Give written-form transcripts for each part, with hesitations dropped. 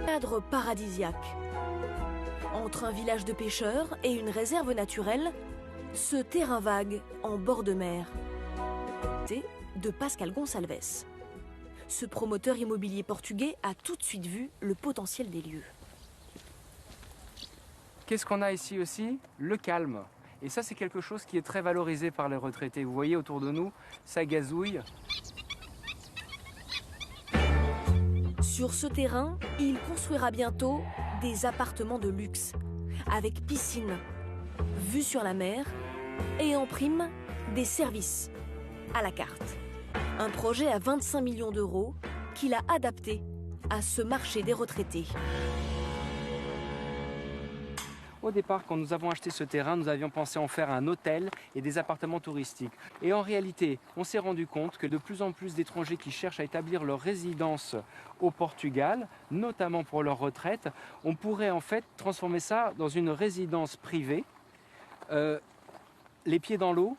Cadre paradisiaque. Entre un village de pêcheurs et une réserve naturelle, ce terrain vague en bord de mer. De Pascal Gonçalves. Ce promoteur immobilier portugais a tout de suite vu le potentiel des lieux. Qu'est-ce qu'on a ici aussi? Le calme. Et ça, c'est quelque chose qui est très valorisé par les retraités. Vous voyez autour de nous, ça gazouille. Sur ce terrain, il construira bientôt des appartements de luxe, avec piscine, vue sur la mer et en prime, des services à la carte. Un projet à 25 millions d'euros qu'il a adapté à ce marché des retraités. Au départ, quand nous avons acheté ce terrain, nous avions pensé en faire un hôtel et des appartements touristiques. Et en réalité, on s'est rendu compte que de plus en plus d'étrangers qui cherchent à établir leur résidence au Portugal, notamment pour leur retraite, on pourrait en fait transformer ça dans une résidence privée, les pieds dans l'eau,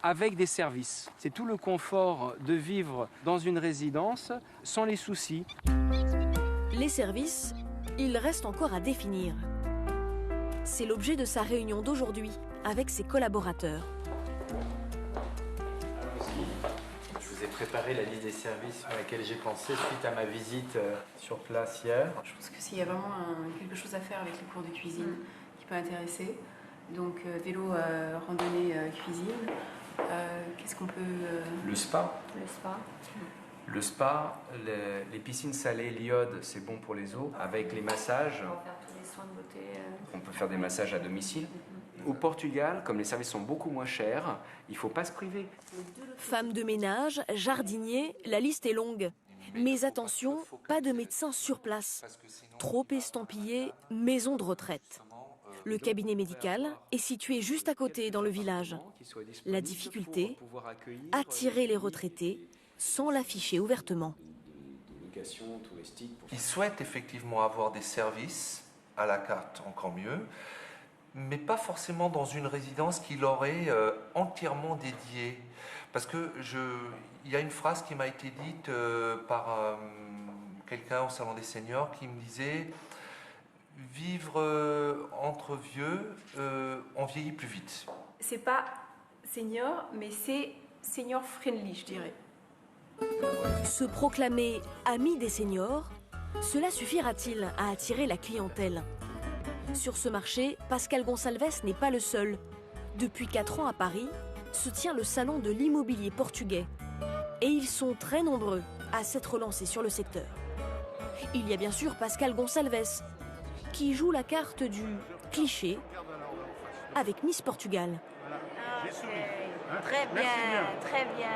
avec des services. C'est tout le confort de vivre dans une résidence sans les soucis. Les services, il reste encore à définir. C'est l'objet de sa réunion d'aujourd'hui avec ses collaborateurs. Je vous ai préparé la liste des services à laquelle j'ai pensé suite à ma visite sur place hier. Je pense que s'il y a vraiment quelque chose à faire avec les cours de cuisine qui peut intéresser, donc vélo, randonnée, cuisine, qu'est-ce qu'on peut... Le spa. Le spa. Le spa, les piscines salées, l'iode, c'est bon pour les os. Avec les massages, On va faire tous les soins de beauté. on peut faire des massages à domicile. Au Portugal, comme les services sont beaucoup moins chers, il ne faut pas se priver. Femmes de ménage, jardiniers, la liste est longue. Mais attention, pas de médecin sur place. Trop estampillé, maison de retraite. Le cabinet médical est situé juste à côté dans le village. La difficulté, attirer les retraités sans l'afficher ouvertement. Ils souhaitent effectivement avoir des services à la carte, encore mieux, mais pas forcément dans une résidence qui leur est entièrement dédiée. Parce que il y a une phrase qui m'a été dite par quelqu'un au Salon des Seniors qui me disait « Vivre entre vieux, on vieillit plus vite ». C'est pas senior, mais c'est senior friendly, je dirais. Se proclamer ami des seniors, cela suffira-t-il à attirer la clientèle? Sur ce marché, Pascal Gonçalves n'est pas le seul. Depuis 4 ans à Paris, se tient le salon de l'immobilier portugais. Et ils sont très nombreux à s'être lancés sur le secteur. Il y a bien sûr Pascal Gonçalves, qui joue la carte du cliché avec Miss Portugal. Okay. Très bien, très bien.